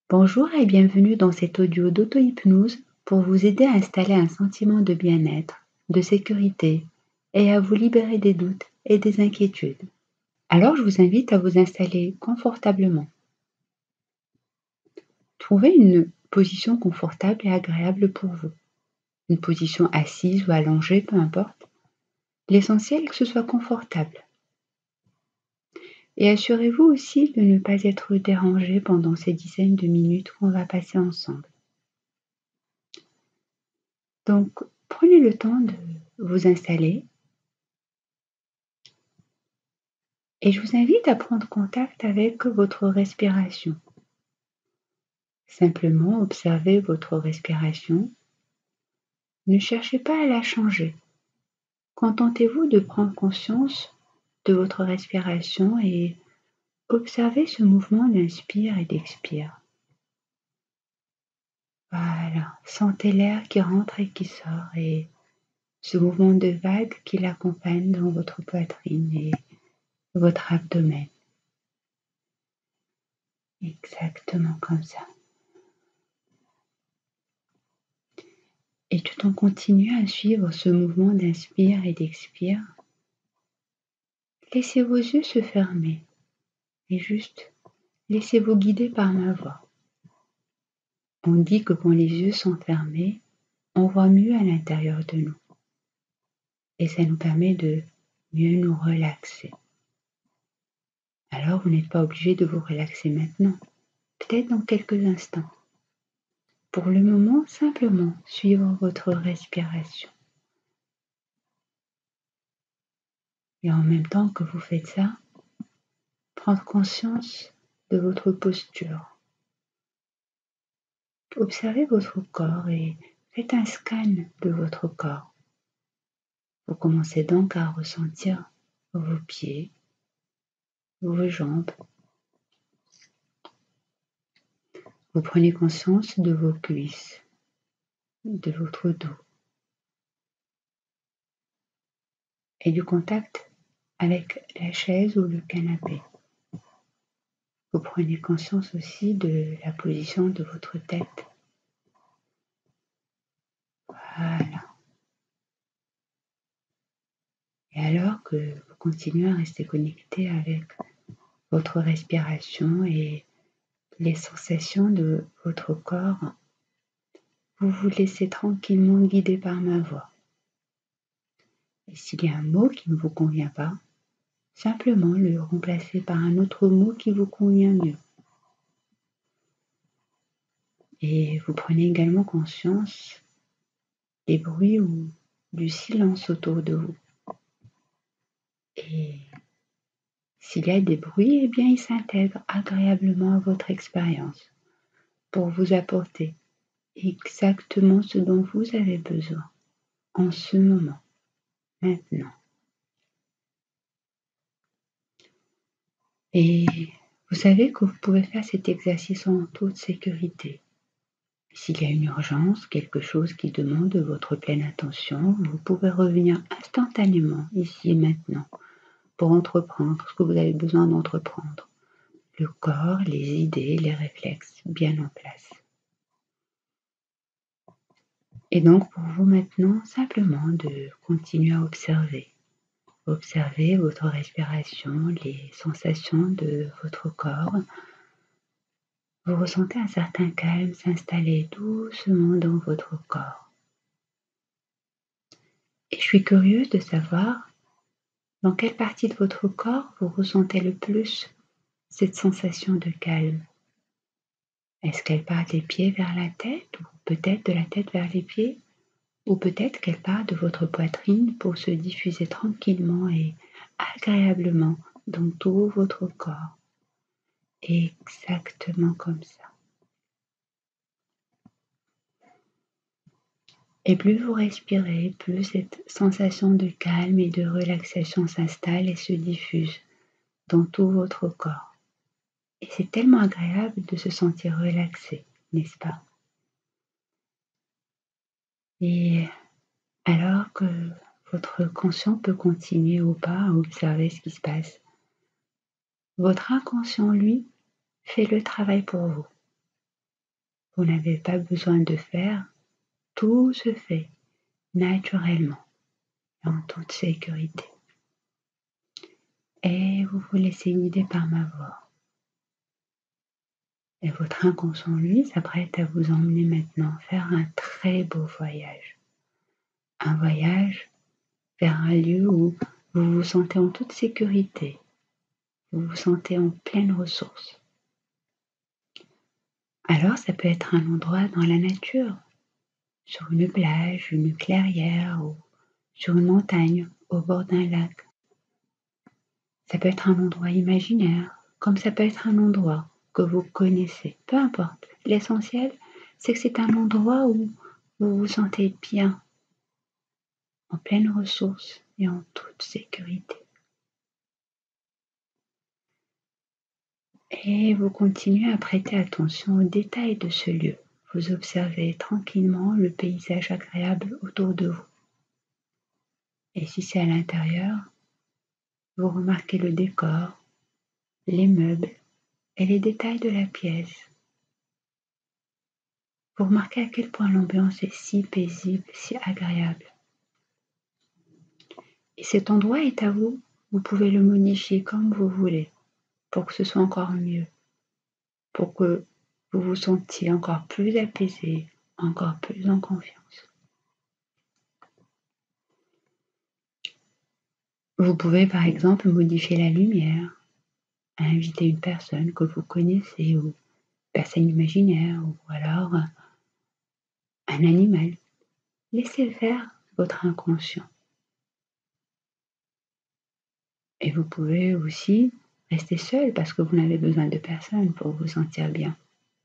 Bonjour et bienvenue dans cet audio d'auto-hypnose pour vous aider à installer un sentiment de bien-être, de sécurité et à vous libérer des doutes et des inquiétudes. Alors je vous invite à vous installer confortablement. Trouvez une position confortable et agréable pour vous. Une position assise ou allongée, peu importe. L'essentiel est que ce soit confortable. Et assurez-vous aussi de ne pas être dérangé pendant ces dizaines de minutes qu'on va passer ensemble. Donc, prenez le temps de vous installer et je vous invite à prendre contact avec votre respiration. Simplement observez votre respiration. Ne cherchez pas à la changer. Contentez-vous de prendre conscience de votre respiration et observez ce mouvement d'inspire et d'expire. Voilà, sentez l'air qui rentre et qui sort et ce mouvement de vague qui l'accompagne dans votre poitrine et votre abdomen. Exactement comme ça. Et tout en continuant à suivre ce mouvement d'inspire et d'expire, laissez vos yeux se fermer et juste laissez-vous guider par ma voix. On dit que quand les yeux sont fermés, on voit mieux à l'intérieur de nous. Et ça nous permet de mieux nous relaxer. Alors vous n'êtes pas obligé de vous relaxer maintenant, peut-être dans quelques instants. Pour le moment, simplement suivre votre respiration. Et en même temps que vous faites ça, prendre conscience de votre posture. Observez votre corps et faites un scan de votre corps. Vous commencez donc à ressentir vos pieds, vos jambes. Vous prenez conscience de vos cuisses, de votre dos et du contact avec la chaise ou le canapé. Vous prenez conscience aussi de la position de votre tête. Voilà. Et alors que vous continuez à rester connecté avec votre respiration et les sensations de votre corps, vous vous laissez tranquillement guider par ma voix. Et s'il y a un mot qui ne vous convient pas, simplement le remplacer par un autre mot qui vous convient mieux. Et vous prenez également conscience des bruits ou du silence autour de vous. Et s'il y a des bruits, eh bien ils s'intègrent agréablement à votre expérience pour vous apporter exactement ce dont vous avez besoin en ce moment, maintenant. Et vous savez que vous pouvez faire cet exercice en toute sécurité. S'il y a une urgence, quelque chose qui demande votre pleine attention, vous pouvez revenir instantanément, ici et maintenant, pour entreprendre ce que vous avez besoin d'entreprendre. Le corps, les idées, les réflexes bien en place. Et donc pour vous maintenant, simplement de continuer à observer. Observez votre respiration, les sensations de votre corps. Vous ressentez un certain calme s'installer doucement dans votre corps. Et je suis curieuse de savoir dans quelle partie de votre corps vous ressentez le plus cette sensation de calme. Est-ce qu'elle part des pieds vers la tête ou peut-être de la tête vers les pieds? Ou peut-être qu'elle part de votre poitrine pour se diffuser tranquillement et agréablement dans tout votre corps. Exactement comme ça. Et plus vous respirez, plus cette sensation de calme et de relaxation s'installe et se diffuse dans tout votre corps. Et c'est tellement agréable de se sentir relaxé, n'est-ce pas? Et alors que votre conscient peut continuer ou pas à observer ce qui se passe, votre inconscient, lui, fait le travail pour vous. Vous n'avez pas besoin de faire, tout se fait naturellement, en toute sécurité. Et vous vous laissez guider par ma voix. Et votre inconscient, lui, s'apprête à vous emmener maintenant faire un très beau voyage. Un voyage vers un lieu où vous vous sentez en toute sécurité. Vous vous sentez en pleine ressource. Alors, ça peut être un endroit dans la nature, sur une plage, une clairière ou sur une montagne, au bord d'un lac. Ça peut être un endroit imaginaire, comme ça peut être un endroit que vous connaissez. Peu importe. L'essentiel, c'est que c'est un endroit où vous vous sentez bien, en pleine ressource et en toute sécurité. Et vous continuez à prêter attention aux détails de ce lieu. Vous observez tranquillement le paysage agréable autour de vous. Et si c'est à l'intérieur, vous remarquez le décor, les meubles et les détails de la pièce. Vous remarquez à quel point l'ambiance est si paisible, si agréable. Et cet endroit est à vous. Vous pouvez le modifier comme vous voulez pour que ce soit encore mieux, pour que vous vous sentiez encore plus apaisé, encore plus en confiance. Vous pouvez par exemple modifier la lumière, inviter une personne que vous connaissez ou une personne imaginaire ou alors un animal. Laissez faire votre inconscient. Et vous pouvez aussi rester seul parce que vous n'avez besoin de personne pour vous sentir bien.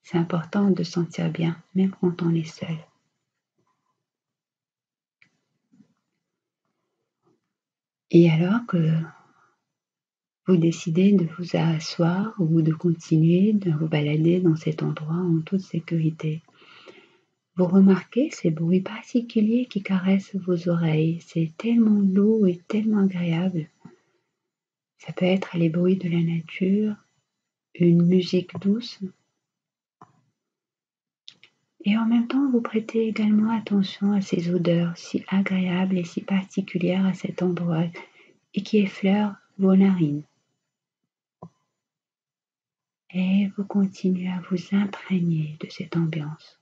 C'est important de se sentir bien, même quand on est seul. Et alors que vous décidez de vous asseoir ou de continuer de vous balader dans cet endroit en toute sécurité, vous remarquez ces bruits particuliers qui caressent vos oreilles. C'est tellement doux et tellement agréable. Ça peut être les bruits de la nature, une musique douce. Et en même temps, vous prêtez également attention à ces odeurs si agréables et si particulières à cet endroit et qui effleurent vos narines. Et vous continuez à vous imprégner de cette ambiance.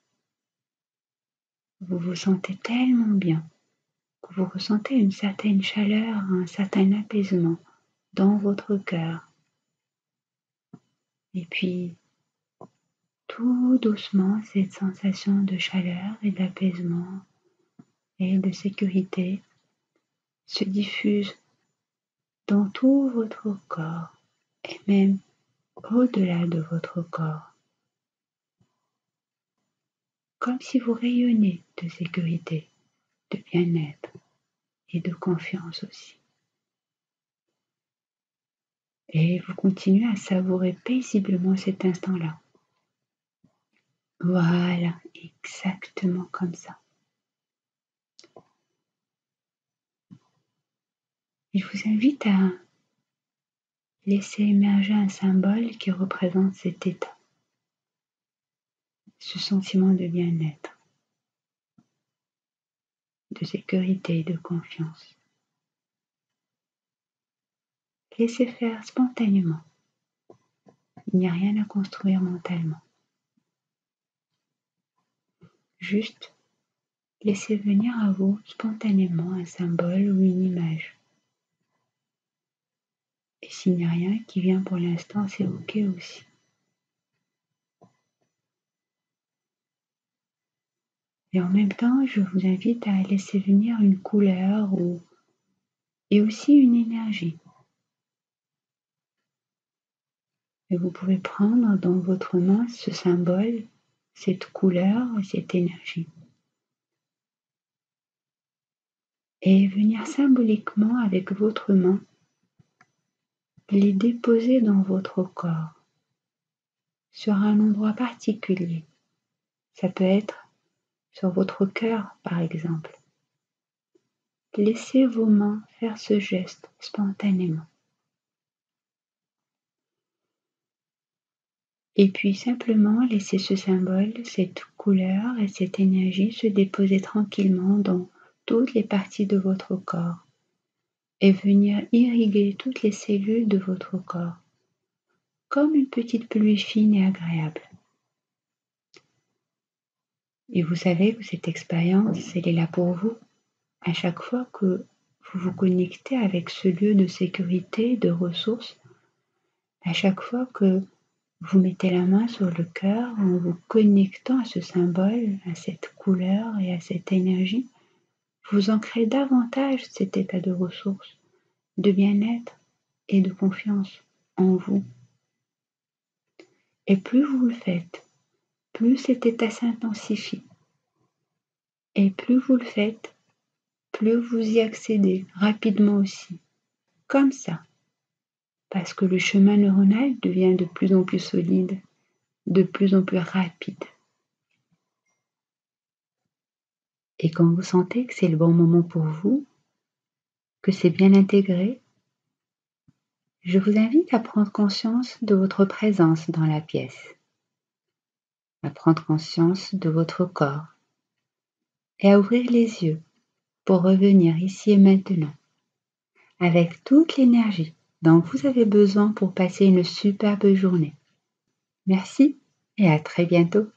Vous vous sentez tellement bien que vous ressentez une certaine chaleur, un certain apaisement dans votre cœur. Et puis, tout doucement, cette sensation de chaleur et d'apaisement et de sécurité se diffuse dans tout votre corps et même au-delà de votre corps, comme si vous rayonnez de sécurité, de bien-être et de confiance aussi. Et vous continuez à savourer paisiblement cet instant-là. Voilà, exactement comme ça. Je vous invite à laisser émerger un symbole qui représente cet état, ce sentiment de bien-être, de sécurité et de confiance. Laissez faire spontanément. Il n'y a rien à construire mentalement. Juste laissez venir à vous spontanément un symbole ou une image. Et s'il n'y a rien qui vient pour l'instant, c'est OK aussi. Et en même temps, je vous invite à laisser venir une couleur et aussi une énergie. Et vous pouvez prendre dans votre main ce symbole, cette couleur et cette énergie. Et venir symboliquement avec votre main les déposer dans votre corps, sur un endroit particulier. Ça peut être sur votre cœur, par exemple. Laissez vos mains faire ce geste spontanément. Et puis simplement laisser ce symbole, cette couleur et cette énergie se déposer tranquillement dans toutes les parties de votre corps et venir irriguer toutes les cellules de votre corps, comme une petite pluie fine et agréable. Et vous savez que cette expérience, elle est là pour vous. À chaque fois que vous vous connectez avec ce lieu de sécurité, de ressources, à chaque fois que vous mettez la main sur le cœur en vous connectant à ce symbole, à cette couleur et à cette énergie, vous ancrez davantage cet état de ressources, de bien-être et de confiance en vous. Et plus vous le faites, plus cet état s'intensifie. Et plus vous le faites, plus vous y accédez rapidement aussi. Comme ça. Parce que le chemin neuronal devient de plus en plus solide, de plus en plus rapide. Et quand vous sentez que c'est le bon moment pour vous, que c'est bien intégré, je vous invite à prendre conscience de votre présence dans la pièce, à prendre conscience de votre corps et à ouvrir les yeux pour revenir ici et maintenant avec toute l'énergie dont vous avez besoin pour passer une superbe journée. Merci et à très bientôt.